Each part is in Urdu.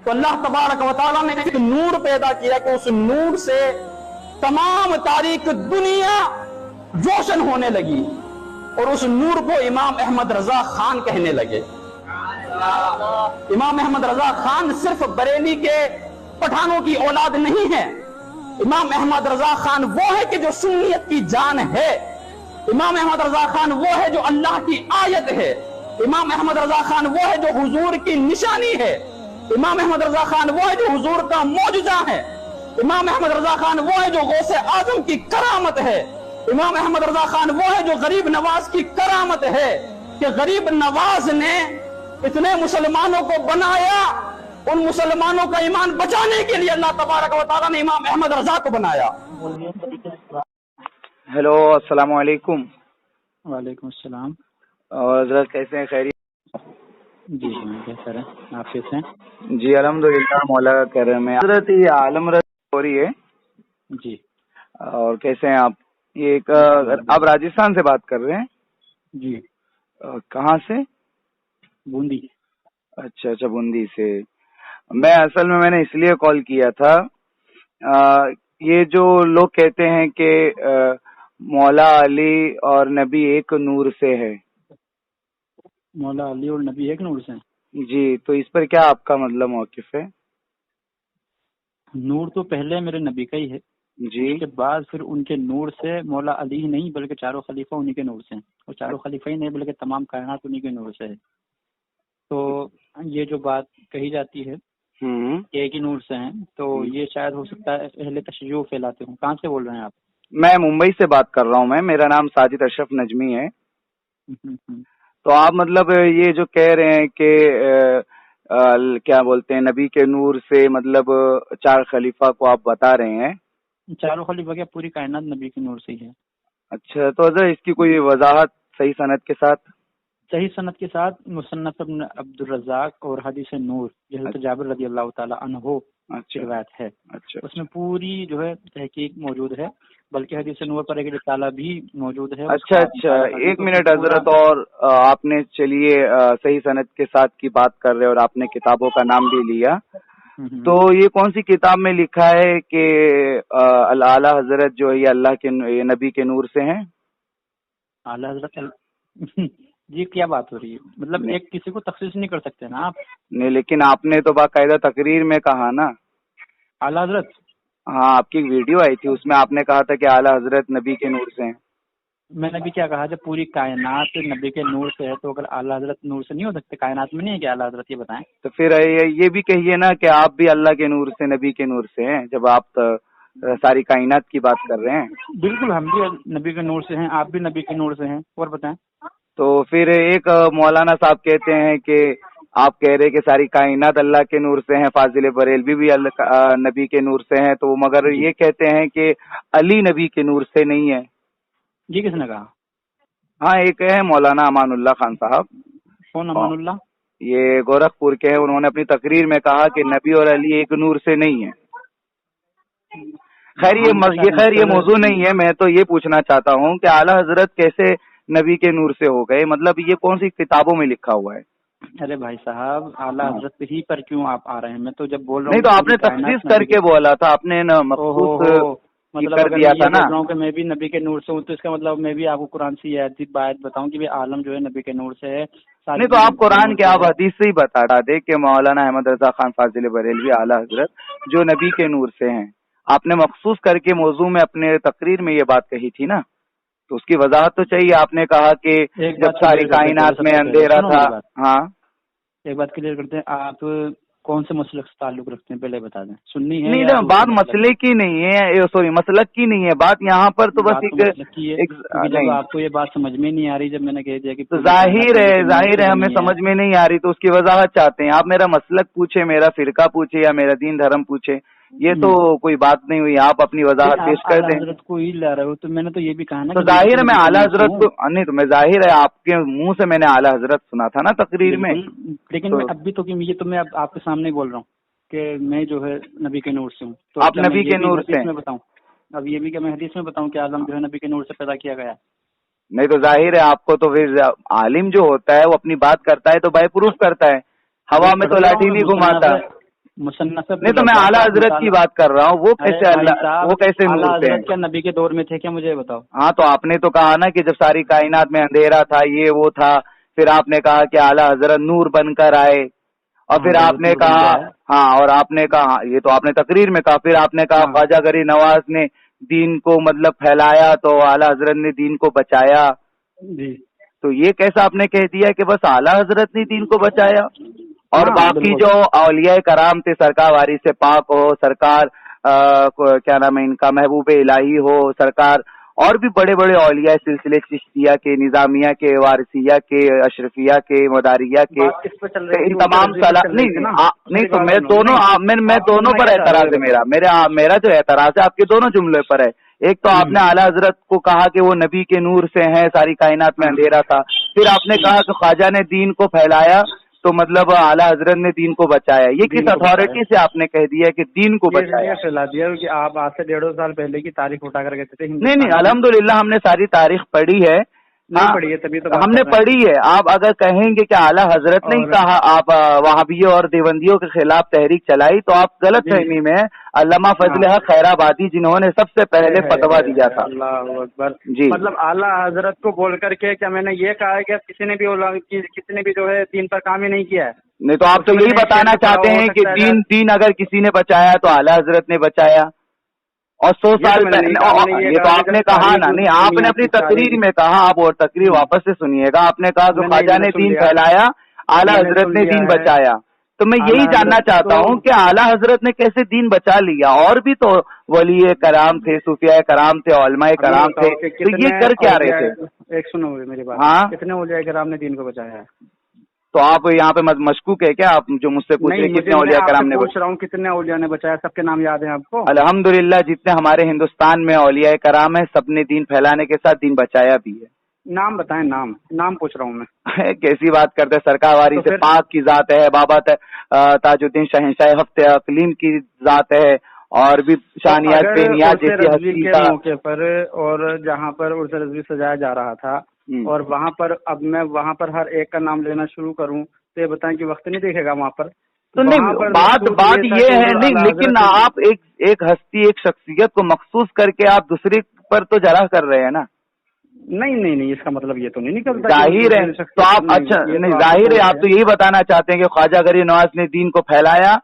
تو اللہ تبارک و تعالیٰ نے ایک نور پیدا کیا کہ اس نور سے تمام تاریک دنیا روشن ہونے لگی، اور اس نور کو امام احمد رضا خان کہنے لگے۔ امام احمد رضا خان صرف بریلی کے پٹھانوں کی اولاد نہیں ہے، امام احمد رضا خان وہ ہے کہ جو سنیت کی جان ہے، امام احمد رضا خان وہ ہے جو اللہ کی آیت ہے، امام احمد رضا خان وہ ہے جو حضور کی نشانی ہے، امام احمد رضا خان وہ ہے جو حضور کا معجزہ ہے، امام احمد رضا خان وہ ہے جو غوث اعظم کی کرامت ہے، امام احمد رضا خان وہ ہے جو غریب نواز کی کرامت ہے کہ غریب نواز نے اتنے مسلمانوں کو بنایا، ان مسلمانوں کا ایمان بچانے کے لیے اللہ تبارک و تعالیٰ نے امام احمد رضا کو بنایا۔ ہیلو، السلام علیکم۔ وعلیکم السلام۔ اور حضرت کیسے ہیں؟ خیریت؟ جی بہتر ہے، آپ کیسے ہیں؟ جی الحمدللہ، مولا کا کرم ہے۔ حضرت یہ عالم رضا ہو رہی ہے جی، اور کیسے ہیں آپ؟ یہ ایک آپ راجستھان سے بات کر رہے ہیں؟ جی۔ کہاں سے؟ بوندی۔ اچھا اچھا، بوندی سے۔ میں نے اس لیے کال کیا تھا، یہ جو لوگ کہتے ہیں کہ مولا علی اور نبی ایک نور سے ہے، مولا علی اور نبی ایک نور سے ہیں؟ جی، تو اس پر کیا آپ کا مطلب موقف ہے؟ نور تو پہلے میرے نبی کا ہی ہے، جی، اس کے بعد پھر ان کے نور سے مولا علی ہی نہیں بلکہ چاروں خلیفہ انہی کے نور سے ہیں، اور چاروں خلیفہ ہی نہیں بلکہ تمام کائنات انہی کے نور سے ہے۔ تو یہ جو بات کہی جاتی ہے کہ ایک ہی نور سے ہیں، تو یہ شاید ہو سکتا ہے اہل تشیع پھیلاتے ہوں۔ کہاں سے بول رہے ہیں آپ؟ میں ممبئی سے بات کر رہا ہوں، میرا نام ساجد اشرف نجمی ہے۔ تو آپ مطلب یہ جو کہہ رہے ہیں کہ کیا بولتے ہیں نبی کے نور سے، مطلب چار خلیفہ کو آپ بتا رہے ہیں؟ چاروں خلیفہ کیا پوری کائنات نبی کے نور سے ہی ہے۔ اچھا، تو حضرت اس کی کوئی وضاحت صحیح سند کے ساتھ؟ صحیح سند کے ساتھ مصنف ابن عبد الرزاق اور حدیث نور جو حضرت جابر رضی اللہ تعالی عنہ کی روایت ہے، اس میں پوری جو ہے تحقیق موجود ہے، بلکہ حدیث نور پر ایک رسالہ بھی موجود ہے۔ اچھا اچھا، ایک منٹ حضرت، اور آپ نے چلیے صحیح سند کے ساتھ کی بات کر رہے اور آپ نے کتابوں کا نام بھی لیا، تو یہ کون سی کتاب میں لکھا ہے کہ اعلیٰ حضرت جو ہے یہ اللہ کے نبی کے نور سے ہیں؟ اعلیٰ حضرت جی کیا بات ہو رہی ہے؟ مطلب ایک کسی کو تخصیص نہیں کر سکتے نا آپ؟ نہیں، لیکن آپ نے تو باقاعدہ تقریر میں کہا نا اعلیٰ حضرت۔ ہاں، آپ کی ویڈیو آئی تھی، اس میں آپ نے کہا تھا کہ اعلیٰ حضرت نبی کے نور سے ہیں۔ میں نے بھی کیا کہا، جب پوری کائنات نبی کے نور سے ہے تو اگر اعلیٰ حضرت نور سے نہیں ہو سکتے؟ کائنات میں نہیں ہے کہ اعلیٰ حضرت؟ یہ بتائیں تو پھر یہ بھی کہیے نا کہ آپ بھی اللہ کے نور سے، نبی کے نور سے ہیں، جب آپ ساری کائنات کی بات کر رہے ہیں۔ بالکل، ہم بھی نبی کے نور سے ہیں، آپ بھی نبی کے نور سے ہیں، اور بتائیں۔ تو پھر ایک مولانا صاحب کہتے ہیں کہ آپ کہہ رہے کہ ساری کائنات اللہ کے نور سے ہیں، فاضل بریلوی بھی نبی کے نور سے ہیں، تو مگر یہ کہتے ہیں کہ علی نبی کے نور سے نہیں ہے۔ جی کس نے کہا؟ ہاں، ایک ہے مولانا امان اللہ خان صاحب۔ کون امان اللہ؟ یہ گورکھپور کے ہیں، انہوں نے اپنی تقریر میں کہا کہ نبی اور علی ایک نور سے نہیں ہے۔ خیر یہ موضوع نہیں ہے، میں تو یہ پوچھنا چاہتا ہوں کہ اعلیٰ حضرت کیسے نبی کے نور سے ہو گئے؟ مطلب یہ کون سی کتابوں میں لکھا ہوا ہے؟ ارے بھائی صاحب، اعلیٰ حضرت ہی پر کیوں آپ آ رہے ہیں؟ میں تو جب بول رہا ہوں نہیں، تو آپ نے تخصیص کر کے بولا تھا، آپ نے مخصوص مطلب کر دیا تھا نا۔ بول رہا ہوں کہ میں بھی نبی کے نور سے ہوں، تو اس کا مطلب میں بھی آپ کو قرآن سے یہ بات بتاؤں کہ عالم جو ہے نبی کے نور سے ہے۔ نہیں تو آپ قرآن کے، آپ حدیث سے ہی بتا دے کہ مولانا احمد رضا خان فاضل بریلوی اعلیٰ حضرت جو نبی کے نور سے ہیں۔ آپ نے مخصوص کر کے موضوع میں اپنے تقریر میں یہ بات کہی تھی نا، تو اس کی وضاحت تو چاہیے۔ آپ نے کہا کہ جب ساری کائنات میں اندھیرا تھا۔ ہاں، ایک بات کلیئر کرتے ہیں، آپ کون سے مسلک سے تعلق رکھتے ہیں پہلے بتا دیں؟ سنی ہے؟ نہیں، بات مسئلے کی نہیں ہے، سوری مسلک کی نہیں ہے بات یہاں پر، تو بس جب آپ کو یہ بات سمجھ میں نہیں آ رہی، جب میں نے کہہ دیا کہ ظاہر ہے ہمیں سمجھ میں نہیں آ رہی، تو اس کی وضاحت چاہتے ہیں آپ۔ میرا مسلک پوچھے، میرا فرقہ پوچھے، یا میرا دین دھرم پوچھے، یہ تو کوئی بات نہیں ہوئی۔ آپ اپنی وضاحت پیش کر دیں۔ حضرت کو ہی لا رہے ہو، تو میں نے تو یہ بھی کہا نا، تو ظاہر ہے میں اعلیٰ حضرت کو، نہیں تو میں ظاہر ہے آپ کے منہ سے میں نے اعلیٰ حضرت سنا تھا نا تقریر میں۔ لیکن میں اب بھی تو یہ تو میں آپ کے سامنے بول رہا ہوں کہ میں جو ہے نبی کے نور سے ہوں، تو آپ نبی کے نور سے میں بتاؤں؟ اب یہ بھی کہ میں حدیث میں بتاؤں کہ عالم جو ہے نبی کے نور سے پیدا کیا گیا؟ نہیں تو ظاہر ہے آپ کو تو پھر عالم جو ہوتا ہے وہ اپنی بات کرتا ہے تو بائی پروف کرتا ہے، ہوا میں تو لاٹھی نہیں گھماتا۔ مصنف نہیں تو میں اعلیٰ حضرت کی بات کر رہا ہوں، وہ کیسے اللہ، وہ کیسے اعلیٰ نور سے ہیں؟ حضرت کیا نبی کے دور میں تھے کیا؟ مجھے بتاؤ۔ ہاں تو آپ نے تو کہا نا کہ جب ساری کائنات میں اندھیرا تھا، یہ وہ تھا، پھر آپ نے کہا کہ اعلیٰ حضرت نور بن کر آئے، اور پھر آپ نے کہا ہاں، اور آپ نے کہا یہ تو آپ نے تقریر میں کہا، پھر آپ نے کہا خواجہ غریب نواز نے دین کو مطلب پھیلایا تو اعلیٰ حضرت نے دین کو بچایا۔ جی تو یہ کیسا آپ نے کہہ دیا کہ بس اعلیٰ حضرت نے دین کو بچایا اور باقی جو اولیاء کرام تھے، سرکار وارث پاک ہو، سرکار کیا نام ہے ان کا، محبوب الہی ہو، سرکار اور بھی بڑے بڑے اولیاء سلسلے چشتیہ کے، نظامیہ کے، وارثیہ کے، اشرفیہ کے، مداریہ کے، ان تمام نہیں تو میں دونوں پر اعتراض ہے میرا جو اعتراض ہے آپ کے دونوں جملے پر ہے۔ ایک تو آپ نے اعلیٰ حضرت کو کہا کہ وہ نبی کے نور سے ہیں، ساری کائنات میں اندھیرا تھا، پھر آپ نے کہا کہ خواجہ نے دین کو پھیلایا تو مطلب اعلیٰ حضرت نے دین کو بچایا۔ یہ کس اتھارٹی سے آپ نے کہہ دیا کہ دین کو بچایا؟ پھیلا دیا کہ آپ آج سے 150 سال پہلے کی تاریخ اٹھا کر کہتے تھے۔ نہیں الحمدللہ ہم نے ساری تاریخ پڑھی ہے، پڑھی ہے تبھی تو ہم نے پڑھی ہے۔ آپ اگر کہیں گے کہ اعلیٰ حضرت نے کہا آپ وہابیوں اور دیوبندیوں کے خلاف تحریک چلائی تو آپ غلط فہمی میں علامہ فضل حق خیر آبادی جنہوں نے سب سے پہلے فتویٰ دیا تھا۔ اللہ اکبر جی مطلب اعلیٰ حضرت کو بول کر کے کیا میں نے یہ کہا ہے کہ کسی نے بھی جو ہے دین پر کام ہی نہیں کیا ہے؟ نہیں تو آپ تو یہی بتانا چاہتے ہیں کہ دین اگر کسی نے بچایا تو اعلیٰ حضرت نے بچایا، اور 100 سال پہلے یہ تو آپ نے کہا نا، نہیں آپ نے اپنی تقریر میں کہا، آپ اور تقریر واپس سے سنیے گا، آپ نے کہا کہ خواجہ نے دین پھیلایا، اعلیٰ حضرت نے دین بچایا۔ تو میں یہی جاننا چاہتا ہوں کہ اعلیٰ حضرت نے کیسے دین بچا لیا؟ اور بھی تو ولی کرام تھے، صوفیاء کرام تھے، علماء کرام تھے، تو یہ کر کیا رہے تھے؟ ایک سنو میری بات، ہاں کتنے اولیاء کرام نے دین کو بچایا ہے؟ تو آپ یہاں پہ مشکوک ہے کیا؟ آپ جو مجھ سے پوچھ رہے کتنے اولیاء کرام نے پوچھ رہا ہوں کتنے اولیاء نے بچایا، سب کے نام یاد ہیں آپ کو؟ الحمدللہ جتنے ہمارے ہندوستان میں اولیاء کرام ہیں سب نے دین پھیلانے کے ساتھ دین بچایا بھی ہے۔ نام بتائیں، نام پوچھ رہا ہوں میں۔ کیسی بات کرتے، سرکار وارث پاک کی ذات ہے، بابا تاج الدین شہنشاہ ہفتے اقلیم کی ذات ہے، اور بھی شانیات بے نیاز جیسی ہستی کے موقع پر اور جہاں پر عرس رضوی سجایا جا رہا تھا اور وہاں پر اب میں وہاں پر ہر ایک کا نام لینا شروع کروں تو یہ بتائیں کہ وقت نہیں دیکھے گا وہاں پر؟ تو نہیں بات یہ ہے نہیں، لیکن آپ ایک ہستی، ایک شخصیت کو مخصوص کر کے آپ دوسری پر تو جرح کر رہے ہیں نا۔ نہیں اس کا مطلب یہ تو نہیں نکلتا، ظاہر ہے تو آپ اچھا نہیں، ظاہر ہے آپ تو یہی بتانا چاہتے ہیں کہ خواجہ غریب نواز نے دین کو پھیلایا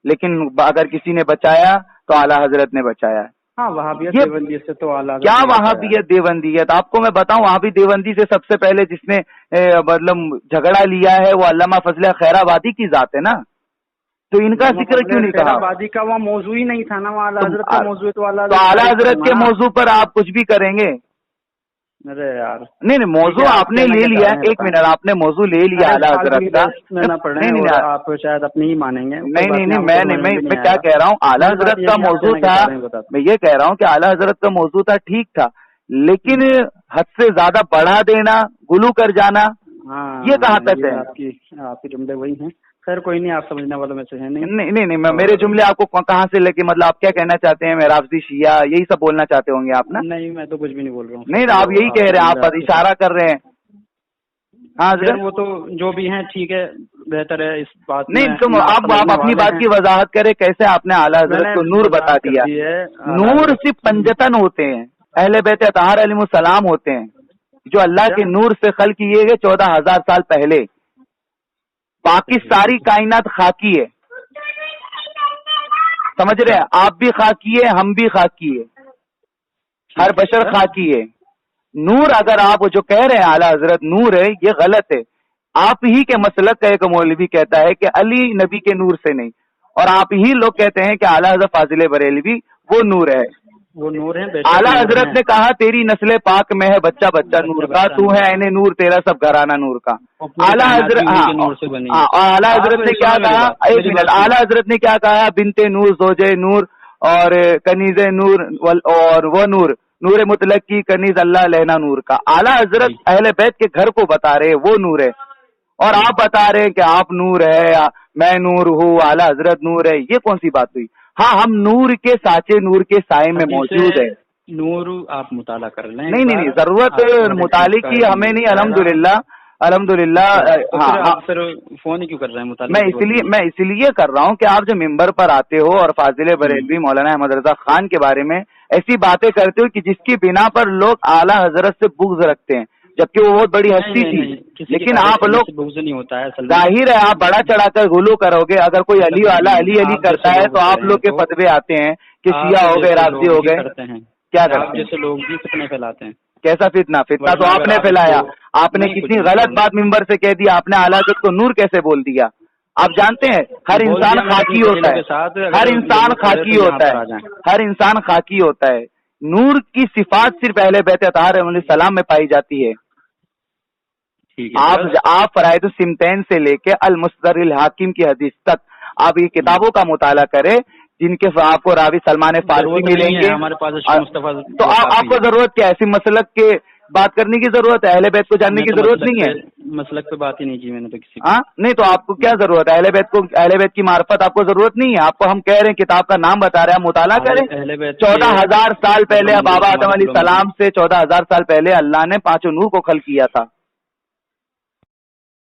لیکن اگر کسی نے بچایا تو اعلیٰ حضرت نے بچایا۔ ہاں وہابیت دیوبندیت سے تو اعلیٰ کیا وہابیت دیوبندیت؟ آپ کو میں بتاؤں وہابی دیوبندی سے سب سے پہلے جس نے مطلب جھگڑا لیا ہے وہ علامہ فضل خیر آبادی کی ذات ہے نا، تو ان کا ذکر کیوں نہیں کہا؟ آبادی کا وہ موضوع ہی نہیں تھا نا، وہ اعلیٰ حضرت کا موضوع تو اعلیٰ حضرت کے موضوع پر آپ کچھ بھی کریں گے؟ ارے یار نہیں موضوع آپ نے لے لیا، ایک منٹ، آپ نے موضوع لے لیا اعلیٰ حضرت کا، نہیں آپ شاید اپنی ہی مانیں گے۔ نہیں میں کیا کہہ رہا ہوں، اعلیٰ حضرت کا موضوع تھا، میں یہ کہہ رہا ہوں کہ اعلیٰ حضرت کا موضوع تھا، ٹھیک تھا، لیکن حد سے زیادہ بڑھا دینا، غلو کر جانا، یہ کہاں تک ہے؟ آپ کے جملے وہی ہیں، خیر کوئی نہیں، آپ سمجھنے والوں میں سے ہیں نہیں میرے جملے آپ کو کہاں سے لے کے مطلب آپ کیا کہنا چاہتے ہیں؟ میں رافضی شیعہ یہی سب بولنا چاہتے ہوں گے آپ نا؟ نہیں میں تو کچھ بھی نہیں بول رہا ہوں۔ نہیں آپ یہی کہہ رہے ہیں، آپ اشارہ کر رہے ہیں۔ ہاں وہ تو جو بھی ہیں ٹھیک ہے، بہتر ہے اس بات نہیں تم آپ اپنی بات کی وضاحت کریں، کیسے آپ نے اعلیٰ حضرت کو نور بتا دیا؟ نور صرف پنجتن ہوتے ہیں، اہل بیت اطہار علیہ السلام ہوتے ہیں جو اللہ کے نور سے خلق کیے گئے 14,000 سال پہلے، باقی ساری کائنات خاکی ہے، سمجھ رہے ہیں؟ آپ بھی خاکی ہے، ہم بھی خاکی ہے، ہر بشر خاکی ہے۔ نور اگر آپ جو کہہ رہے ہیں اعلیٰ حضرت نور ہے، یہ غلط ہے۔ آپ ہی کے مسلک کا ایک مولوی کہتا ہے کہ علی نبی کے نور سے نہیں، اور آپ ہی لوگ کہتے ہیں کہ اعلیٰ حضرت فاضل بریلوی وہ نور ہے، وہ نور ہے۔ اعلیٰ حضرت نے کہا تیری نسل پاک میں ہے بچہ بچہ نور کا، تو ہے عین نور، تیرا سب گھرانہ نور کا۔ اعلیٰ حضرت اعلیٰ حضرت نے کیا کہا؟ ایک منٹ، اعلیٰ حضرت نے کیا کہا؟ بنتے نور، زوجے نور، اور کنیز نور، اور وہ نور مطلق کی کنیز اللہ لینا نور کا۔ اعلیٰ حضرت اہل بیت کے گھر کو بتا رہے وہ نور ہے، اور آپ بتا رہے ہیں کہ آپ نور ہے، میں نور ہوں، اعلیٰ حضرت نور ہے، یہ کون سی بات ہوئی؟ ہاں ہم نور کے سانچے، نور کے سائے میں موجود ہے۔ نور آپ مطالعہ کر لیں۔ نہیں ضرورت مطالعے کی ہمیں نہیں، الحمدللہ الحمدللہ ہاں پھر فون ہی کیوں کر رہے ہیں؟ میں اسی لیے کر رہا ہوں کہ آپ جو ممبر پر آتے ہو اور فاضل بریلوی مولانا احمد رضا خان کے بارے میں ایسی باتیں کرتے ہو کہ جس کی بنا پر لوگ اعلیٰ حضرت سے بغض رکھتے ہیں، جبکہ وہ بہت بڑی ہستی تھی، لیکن آپ لوگ بغض نہیں ہوتا ہے، ظاہر ہے آپ بڑا چڑھا کر غلو کرو گے، اگر کوئی علی والا علی علی کرتا ہے تو آپ لوگ کے فتوے آتے ہیں کہ شیعہ ہو گئے، رافضی ہو گئے، کیا کرتے ہیں؟ جیسے لوگ بھی فتنے پھیلاتے ہیں۔ کیسا فتنہ تو آپ نے پھیلایا، آپ نے کتنی غلط بات ممبر سے کہہ دی، آپ نے اعلیٰ حضرت کو نور کیسے بول دیا؟ آپ جانتے ہیں ہر انسان خاکی ہوتا ہے، ہر انسان خاکی ہوتا ہے، ہر انسان خاکی ہوتا ہے، نور کی صفات صرف اہل بیت اطہار علیہ السلام میں پائی جاتی ہے۔ آپ فرائض السمتین سے لے کے المصدر الحاکم کی حدیث تک آپ یہ کتابوں کا مطالعہ کریں جن کے آپ کو راوی سلمان فارسی ملیں گے، ہمارے پاس تو آپ کو ضرورت کیا ایسی مسلک کے بات کرنے کی ضرورت ہے؟ اہل بیت کو جاننے کی ضرورت نہیں ہے، مسلک پہ بات ہی نہیں کی میں نے تو کسی نہیں تو آپ کو کیا ضرورت ہے؟ اہل بیت کی معرفت آپ کو ضرورت نہیں ہے، آپ کو ہم کہہ رہے ہیں کتاب کا نام بتا رہے ہیں، مطالعہ کریں۔ 14,000 سال پہلے بابا آدم علیہ السلام سے 14,000 سال پہلے اللہ نے پانچوں نور کو خلق کیا تھا،